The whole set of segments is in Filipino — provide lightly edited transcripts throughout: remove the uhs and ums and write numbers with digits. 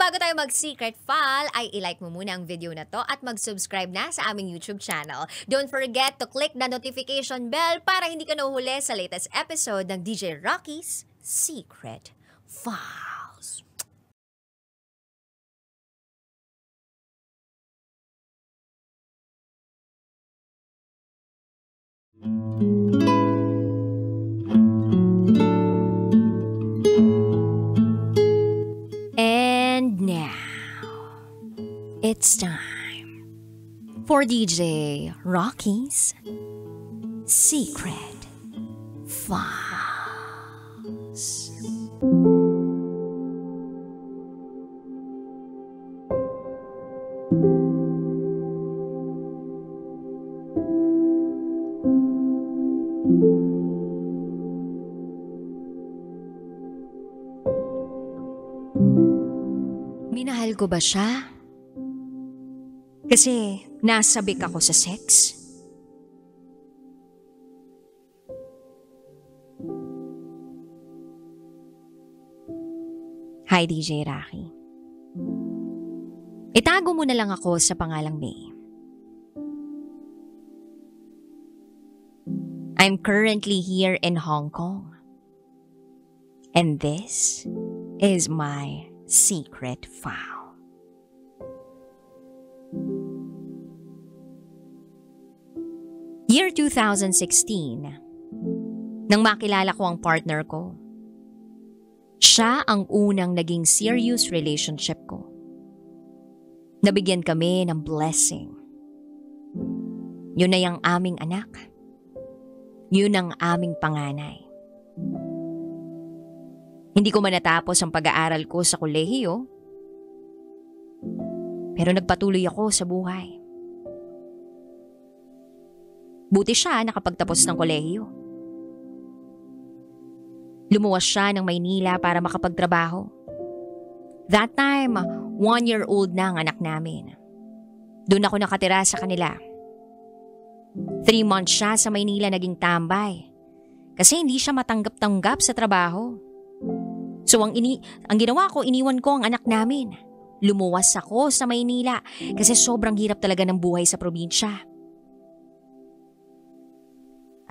bago tayo mag-secret file, ay ilike mo muna ang video na to at mag-subscribe na sa aming YouTube channel. Don't forget to click the notification bell para hindi ka nahuhuli sa latest episode ng DJ Rocky's Secret Files. And now, it's time for DJ Rocky's Secret Files. Minahal ko ba siya? Kasi nasabik ako sa sex? Hi DJ Rocky. Itago mo na lang ako sa pangalang May. I'm currently here in Hong Kong. And this is my secret file. Year 2016, nang makilala ko ang partner ko. Siya ang unang naging serious relationship ko. Nabigyan kami ng blessing. Yun na yung aming anak. Yun ang aming panganay. Hindi ko man natapos ang pag-aaral ko sa kolehiyo, pero nagpatuloy ako sa buhay. Buti siya nakapagtapos ng kolehiyo. Lumuwas siya ng Maynila para makapagtrabaho. That time, 1-year-old na ang anak namin. Doon ako nakatira sa kanila. 3 months siya sa Maynila naging tambay kasi hindi siya matanggap-tanggap sa trabaho. So ang ginawa ko, iniwan ko ang anak namin. Lumuwas ako sa Maynila kasi sobrang hirap talaga ng buhay sa probinsya.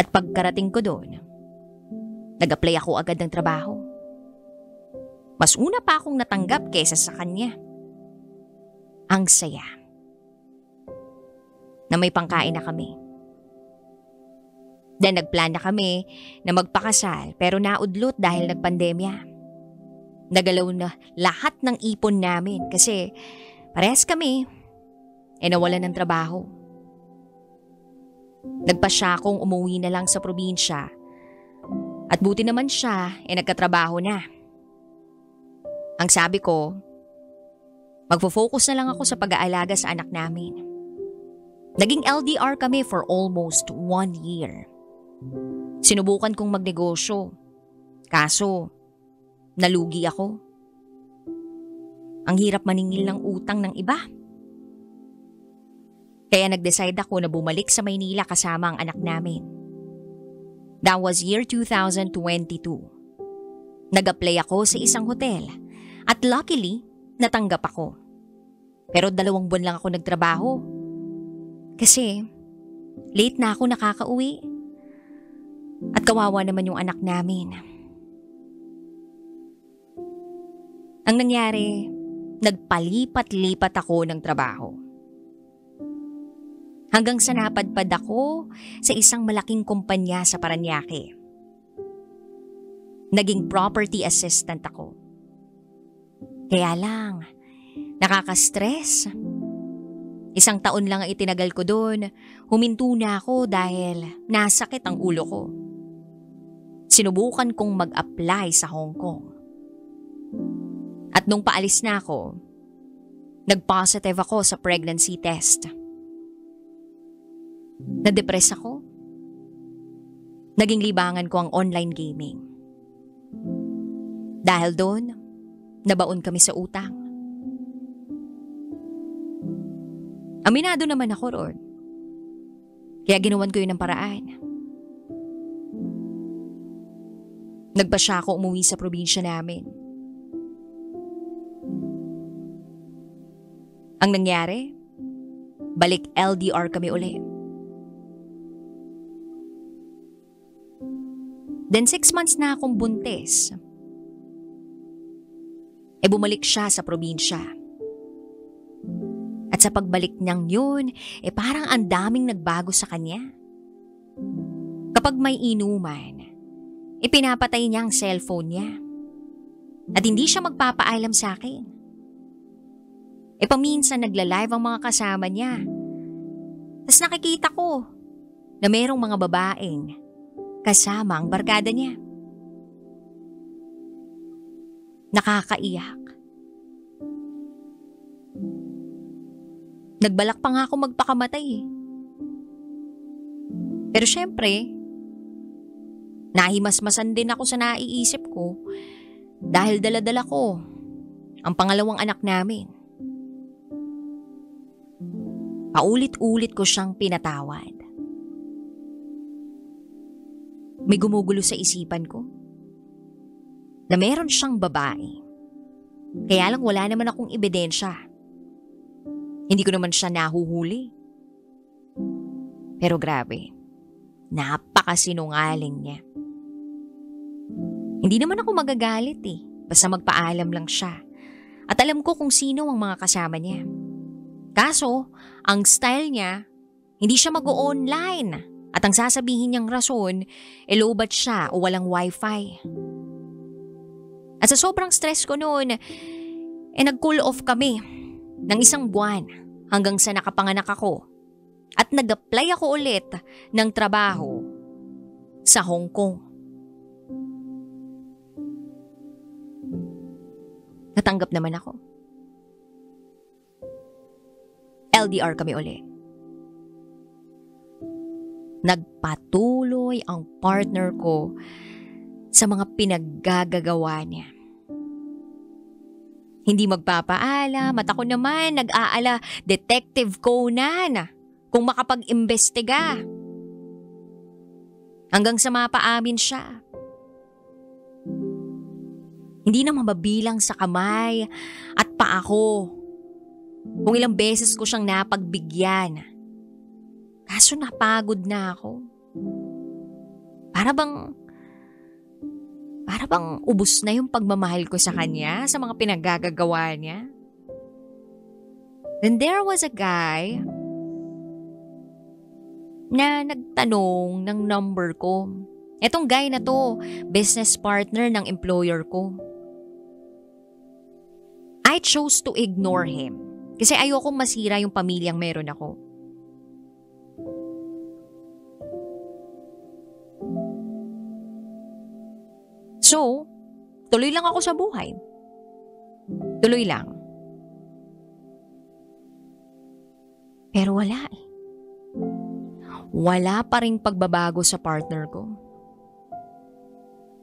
At pagkarating ko doon, nag-apply ako agad ng trabaho. Mas una pa akong natanggap kaysa sa kanya. Ang saya. Na may pangkain na kami. Then nagplan na kami na magpakasal pero naudlot dahil nagpandemya. Nagalaw na lahat ng ipon namin kasi parehas kami nawalan ng trabaho. Nagpasya akong umuwi na lang sa probinsya at buti naman siya nagkatrabaho na. Ang sabi ko, magfo-focus na lang ako sa pag-aalaga sa anak namin. Naging LDR kami for almost 1 year. Sinubukan kong magnegosyo, kaso nalugi ako. Ang hirap maningil ng utang ng iba. Kaya nag-decide ako na bumalik sa Maynila kasama ang anak namin. That was year 2022. Nag-apply ako sa isang hotel at luckily natanggap ako. Pero 2 buwan lang ako nagtrabaho. Kasi late na ako nakakauwi. At kawawa naman yung anak namin. Ang nangyari, nagpalipat-lipat ako ng trabaho. Hanggang sa napadpad ako sa isang malaking kumpanya sa Parañaque. Naging property assistant ako. Kaya lang, nakaka-stress. 1 taon lang ang itinagal ko doon. Huminto na ako dahil nasakit ang ulo ko. Sinubukan kong mag-apply sa Hong Kong. At nung paalis na ako, nag-positive ako sa pregnancy test. Na-depress ako. Naging libangan ko ang online gaming. Dahil doon, nabaon kami sa utang. Aminado naman ako roon. Kaya ginawan ko yun ng paraan. Nagpasya ako umuwi sa probinsya namin. Ang nangyari, balik LDR kami uli. Then 6 months na akong buntis. Bumalik siya sa probinsya. At sa pagbalik niyang yun, parang ang daming nagbago sa kanya. Kapag may inuman, pinapatay niya ang cellphone niya. At hindi siya magpapaalam sa akin. Paminsan nagla-live ang mga kasama niya. Tapos nakikita ko na merong mga babaeng kasama ang barkada niya. Nakakaiyak. Nagbalak pa nga ako magpakamatay eh. Pero syempre, nahimasmasan din ako sa naiisip ko dahil dala-dala ko ang pangalawang anak namin. Paulit-ulit ko siyang pinatawad. May gumugulo sa isipan ko na meron siyang babae. Kaya lang wala naman akong ebidensya. Hindi ko naman siya nahuhuli. Pero grabe, napakasinungaling niya. Hindi naman ako magagalit eh, basta magpaalam lang siya. At alam ko kung sino ang mga kasama niya. Kaso, ang style niya, hindi siya mag-o-online. At ang sasabihin niyang rason, low-bat siya o walang wifi. At sa sobrang stress ko noon, nag-cool off kami ng 1 buwan hanggang sa nakapanganak ako. At nag-apply ako ulit ng trabaho sa Hong Kong. Natanggap naman ako. LDR kami ulit. Nagpatuloy ang partner ko sa mga pinaggagawa niya. Hindi magpapaalam at ako naman nag-aala, Detective Conan, kung makapag-imbestiga. Hanggang sa mapaamin siya. Hindi na mabilang sa kamay at paa ko kung ilang beses ko siyang napagbigyan. Kaso napagod na ako. Para bang ubos na yung pagmamahal ko sa kanya sa mga pinaggagawa niya. Then there was a guy na nagtanong ng number ko. Etong guy na to, business partner ng employer ko. I chose to ignore him kasi ayokong masira yung pamilyang meron ako. So, tuloy lang ako sa buhay. Tuloy lang. Pero wala eh. Wala pa ring pagbabago sa partner ko.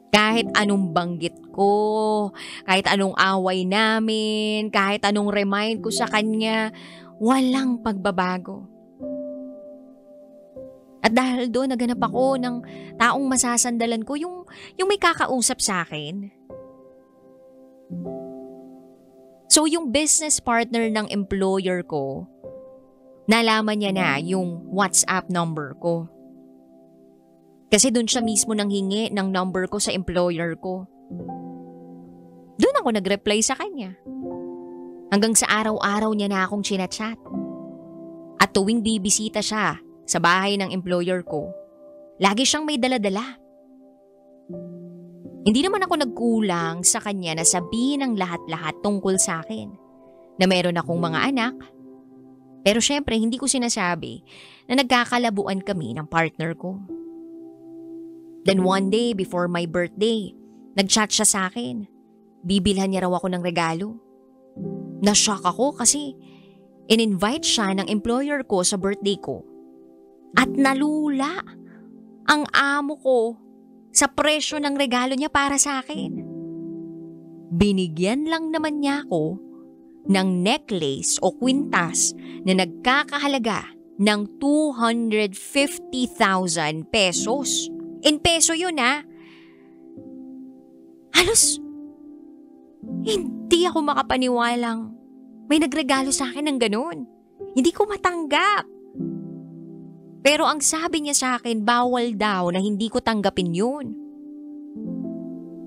Kahit anong banggit ko, kahit anong away namin, kahit anong remind ko sa kanya, walang pagbabago. At dahil doon, naganap ako ng taong masasandalan ko, yung may kakausap sa akin. So yung business partner ng employer ko, nalaman niya na yung WhatsApp number ko. Kasi doon siya mismo nanghingi ng number ko sa employer ko. Doon ako nag-reply sa kanya. Hanggang sa araw-araw niya na akong chinachat. At tuwing bibisita siya sa bahay ng employer ko, lagi siyang may dala-dala. Hindi naman ako nagkulang sa kanya na sabihin ang lahat-lahat tungkol sa akin. Na meron akong mga anak. Pero syempre hindi ko sinasabi na nagkakalabuan kami ng partner ko. Then one day before my birthday, nag-chat siya sa akin. Bibilhan niya raw ako ng regalo. Na-shock ako kasi in-invite siya ng employer ko sa birthday ko. At nalula ang amo ko sa presyo ng regalo niya para sa akin. Binigyan lang naman niya ako ng necklace o kwintas na nagkakahalaga ng 250,000 pesos. In peso yun ha. Halos hindi ako makapaniwalang May nagregalo sa akin ng ganun. Hindi ko matanggap. Pero ang sabi niya sa akin, bawal daw na hindi ko tanggapin yun.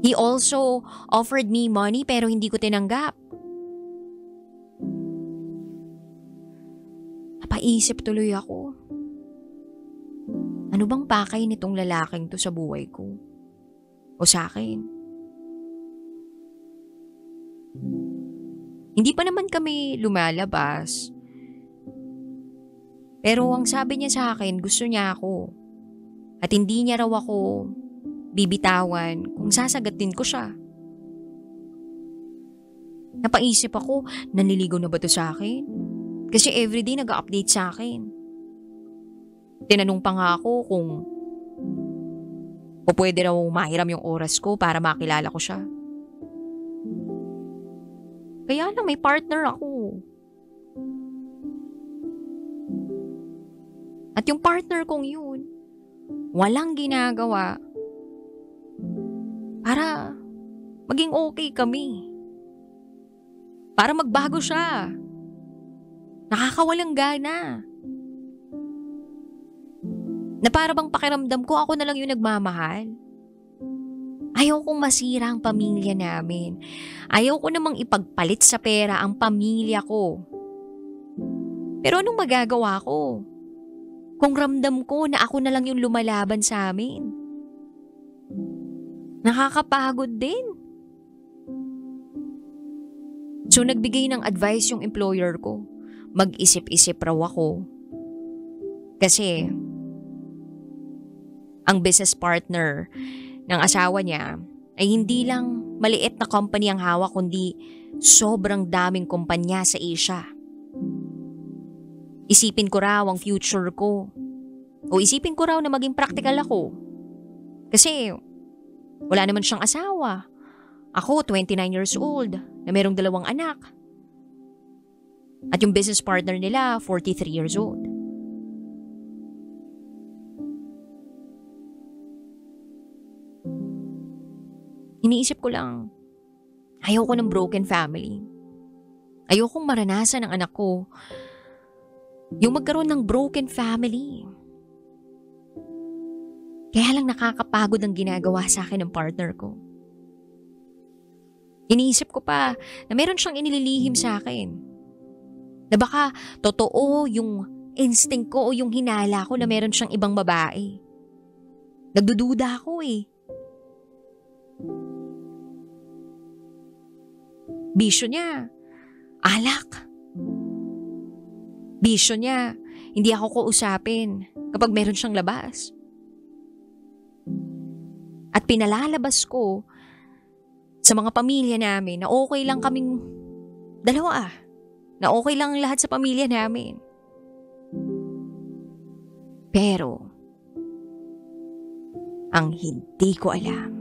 He also offered me money pero hindi ko tinanggap. Napaisip tuloy ako. Ano bang pakay nitong lalaking to sa buhay ko? O sa akin? Hindi pa naman kami lumalabas. Pero ang sabi niya sa akin, gusto niya ako. At hindi niya raw ako bibitawan kung sasagatin ko siya. Napaisip ako, nanliligaw na ba to sa akin? Kasi everyday nag-update sa akin. Tinanong pa nga ako kung o pwede raw mahiram yung oras ko para makilala ko siya. Kaya lang may partner ako. At yung partner kong yun, walang ginagawa para maging okay kami. Para magbago siya. Nakakawalang gana. Na para bang pakiramdam ko ako na lang yung nagmamahal. Ayaw kong masira ang pamilya namin. Ayaw ko namang ipagpalit sa pera ang pamilya ko. Pero anong magagawa ko? Kung ramdam ko na ako na lang yung lumalaban sa amin. Nakakapagod din. So nagbigay ng advice yung employer ko. Mag-isip-isip raw ako. Kasi ang business partner ng asawa niya ay hindi lang maliit na company ang hawak kundi sobrang daming kumpanya sa Asia. Isipin ko raw ang future ko. O isipin ko raw na maging practical ako. Kasi wala naman siyang asawa. Ako, 29 years old, na merong 2 anak. At yung business partner nila, 43 years old. Iniisip ko lang, ayaw ko ng broken family. Ayaw kong maranasan ng anak ko yung magkaroon ng broken family. Kaya lang nakakapagod ang ginagawa sa akin ng partner ko. Iniisip ko pa na meron siyang inililihim sa akin. Na baka totoo yung instinct ko o yung hinala ko na meron siyang ibang babae. Nagdududa ako eh. Bisyo niya, alak. Bisyo niya, hindi ako kausapin kapag meron siyang labas. At pinalalabas ko sa mga pamilya namin na okay lang kaming dalawa. Na okay lang lahat sa pamilya namin. Pero, ang hindi ko alam,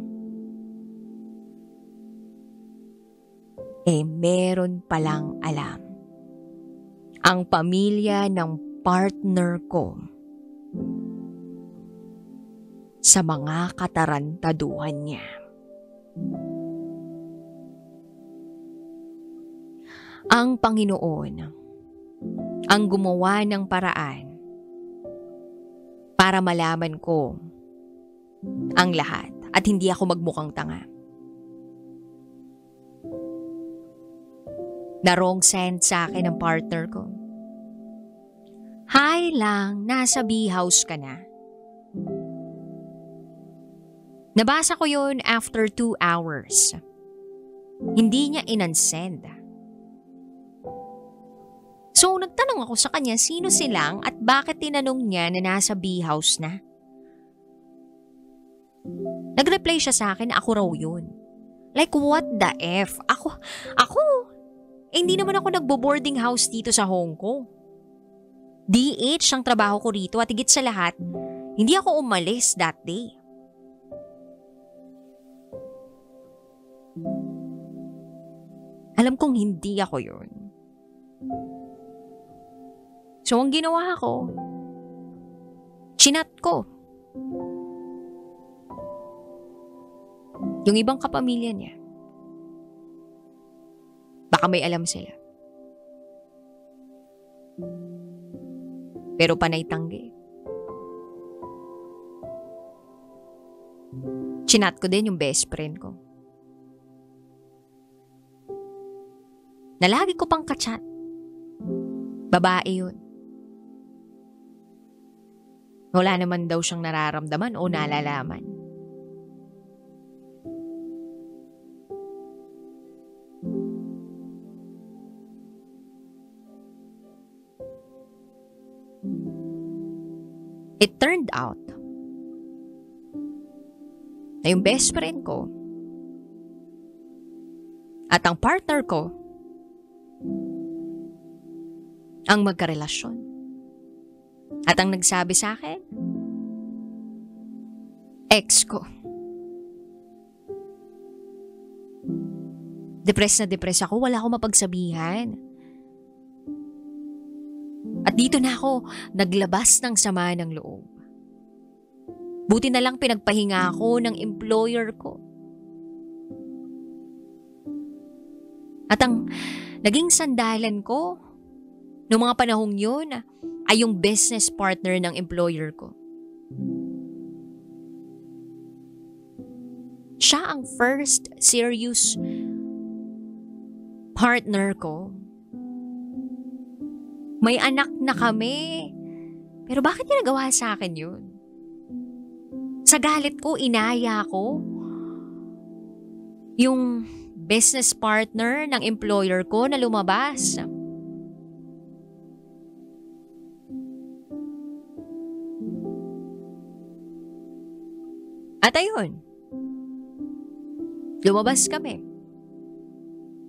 meron palang alam ang pamilya ng partner ko sa mga katarantaduhan niya. Ang Panginoon ang gumawa ng paraan para malaman ko ang lahat at hindi ako magmukhang tanga. Na wrong send sa akin ang partner ko. Hi lang, nasa B-house ka na. Nabasa ko yun after 2 hours. Hindi niya inansend. So nagtanong ako sa kanya sino silang at bakit tinanong niya na nasa B-house na. Nag-reply siya sa akin na ako raw yun. Like what the F? Ako, hindi naman ako nagbo-boarding house dito sa Hong Kong. DH ang trabaho ko rito at higit sa lahat, hindi ako umalis that day. Alam kong hindi ako yun. So ang ginawa ko, chinat ko yung ibang kapamilya niya. Baka may alam sila. Pero panay tanggi. Chinat ko din yung best friend ko. Na lagi ko pang kachat. Babae yun. Wala naman daw siyang nararamdaman o nalalaman. It turned out na yung best friend ko at ang partner ko ang magkarelasyon. At ang nagsabi sa akin, ex ko. Depressed na depressed ako, wala akong mapagsabihan. At dito na ako naglabas ng sama ng loob. Buti na lang pinagpahinga ako ng employer ko. At ang naging sandalan ko noong mga panahong yun ay yung business partner ng employer ko. Siya ang first serious partner ko. May anak na kami. Pero bakit niya nagawa sa akin yun? Sa galit ko, inaya ko yung business partner ng employer ko na lumabas. At ayun, lumabas kami.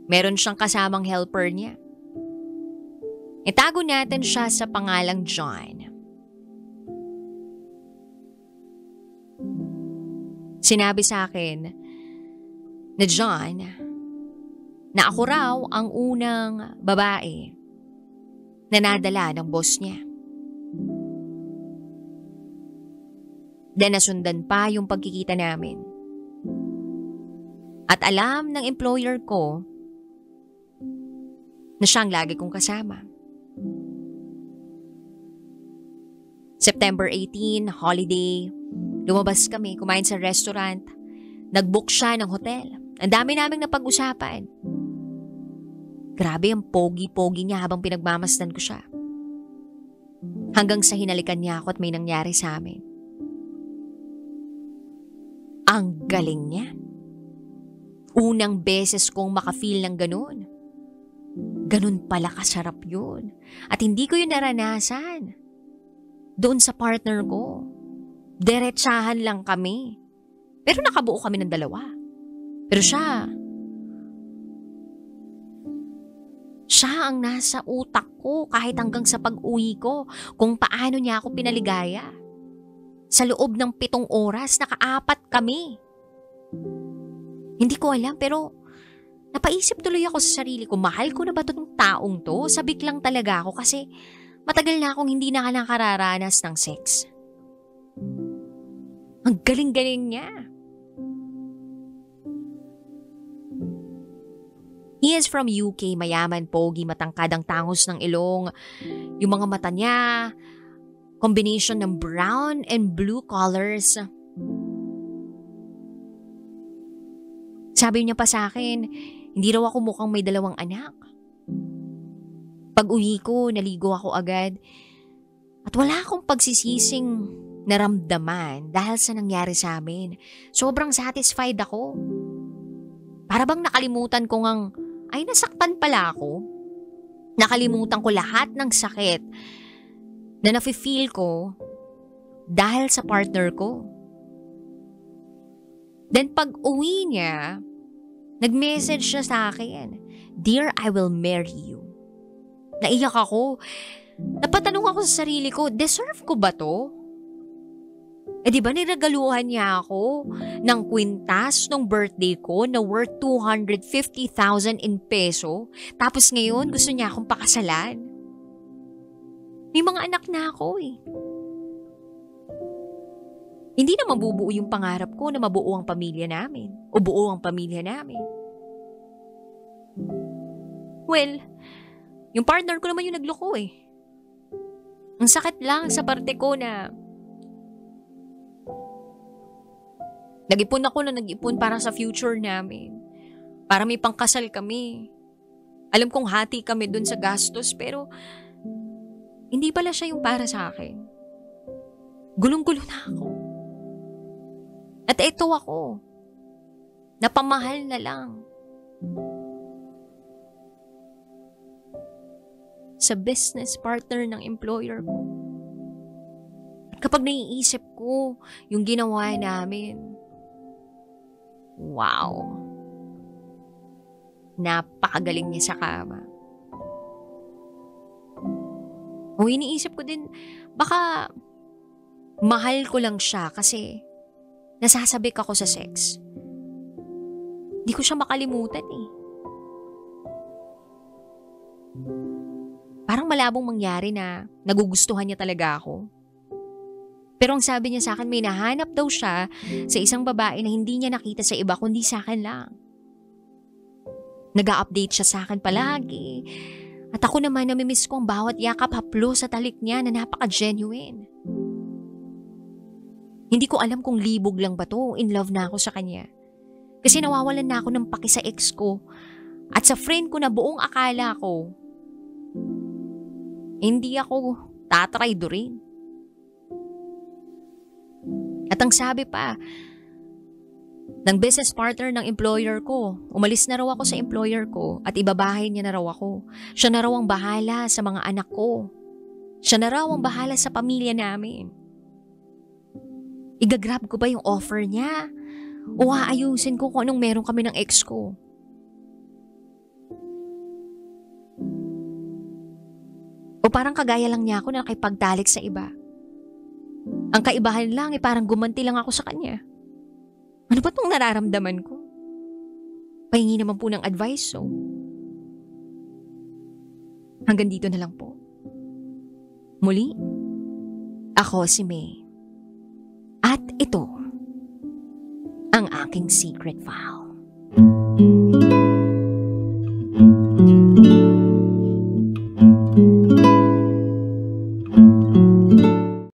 Meron siyang kasamang helper niya. Itago natin siya sa pangalang John. Sinabi sa akin na John, na ako raw ang unang babae na nadala ng boss niya. Then nasundan pa yung pagkikita namin. At alam ng employer ko na siyang lagi kong kasama. September 18, holiday. Lumabas kami, kumain sa restaurant. Nag-book siya ng hotel. Ang dami naming napag-usapan. Grabe ang pogi-pogi niya habang pinagmamasdan ko siya. Hanggang sa hinalikan niya ako at may nangyari sa amin. Ang galing niya. Unang beses kong makafeel ng ganun. Ganun pala kasarap yun. At hindi ko yun naranasan. Doon sa partner ko. Diretsahan lang kami. Pero nakabuo kami ng dalawa. Pero siya ang nasa utak ko kahit hanggang sa pag-uwi ko kung paano niya ako pinaligaya. Sa loob ng 7 oras, naka-4 kami. Hindi ko alam pero napaisip tuloy ako sa sarili ko, mahal ko na ba itong taong to? Sabik lang talaga ako kasi matagal na akong hindi nakararanas ng sex. Ang galing-galing niya. He is from UK, mayaman, pogi, matangkad ang tangos ng ilong. Yung mga mata niya, combination ng brown and blue colors. Sabi niya pa sa akin, hindi raw ako mukhang may 2 anak. Pag-uwi ko, naligo ako agad. At wala akong pagsisising naramdaman dahil sa nangyari sa amin. Sobrang satisfied ako. Para bang nakalimutan ko ngang, ay nasaktan pala ako. Nakalimutan ko lahat ng sakit na nafe-feel ko dahil sa partner ko. Then pag uwi niya, nag-message siya sa akin, "Dear, I will marry you." Naiyak ako. Napatanong ako sa sarili ko, deserve ko ba to? Di ba niregaluhan niya ako ng kwintas nung birthday ko na worth 250,000 in peso? Tapos ngayon gusto niya akong pakasalan. May mga anak na ako eh. Hindi na mabubuo yung pangarap ko na mabuo ang pamilya namin o buo ang pamilya namin. Well, yung partner ko naman yung nagloko eh. Ang sakit lang sa parte ko na nag-ipon ako na nag-ipon para sa future namin. Para may pangkasal kami. Alam kong hati kami dun sa gastos pero hindi pala siya yung para sa akin. Gulong-gulo na ako. At ito ako. Napamahal na lang. Sa business partner ng employer ko. At kapag naiisip ko yung ginawa namin, wow. Napakagaling niya sa kama. O iniisip ko din, baka mahal ko lang siya kasi nasasabik ako sa sex. Di ko siya makalimutan eh. Parang malabong mangyari na nagugustuhan niya talaga ako. Pero ang sabi niya sa akin, may nahanap daw siya sa isang babae na hindi niya nakita sa iba kundi sa akin lang. Nag-a-update siya sa akin palagi. At ako naman namimiss ko ang bawat yakap haplo sa talik niya na napaka-genuine. Hindi ko alam kung libog lang ba to, in love na ako sa kanya. Kasi nawawalan na ako ng paki sa ex ko at sa friend ko na buong akala ko hindi ako tatraydorin. At ang sabi pa ng business partner ng employer ko, umalis na raw ako sa employer ko at ibabahay niya na raw ako. Siya na raw ang bahala sa mga anak ko. Siya na raw ang bahala sa pamilya namin. Igagrab ko ba yung offer niya? O aayusin ko kung anong meron kami ng ex ko? O parang kagaya lang niya ako na nakipagtalik sa iba. Ang kaibahan lang parang gumanti lang ako sa kanya. Ano ba itong nararamdaman ko? Pahingi naman po ng advice, so. Hanggang dito na lang po. Muli, ako si May. At ito, ang aking secret vow.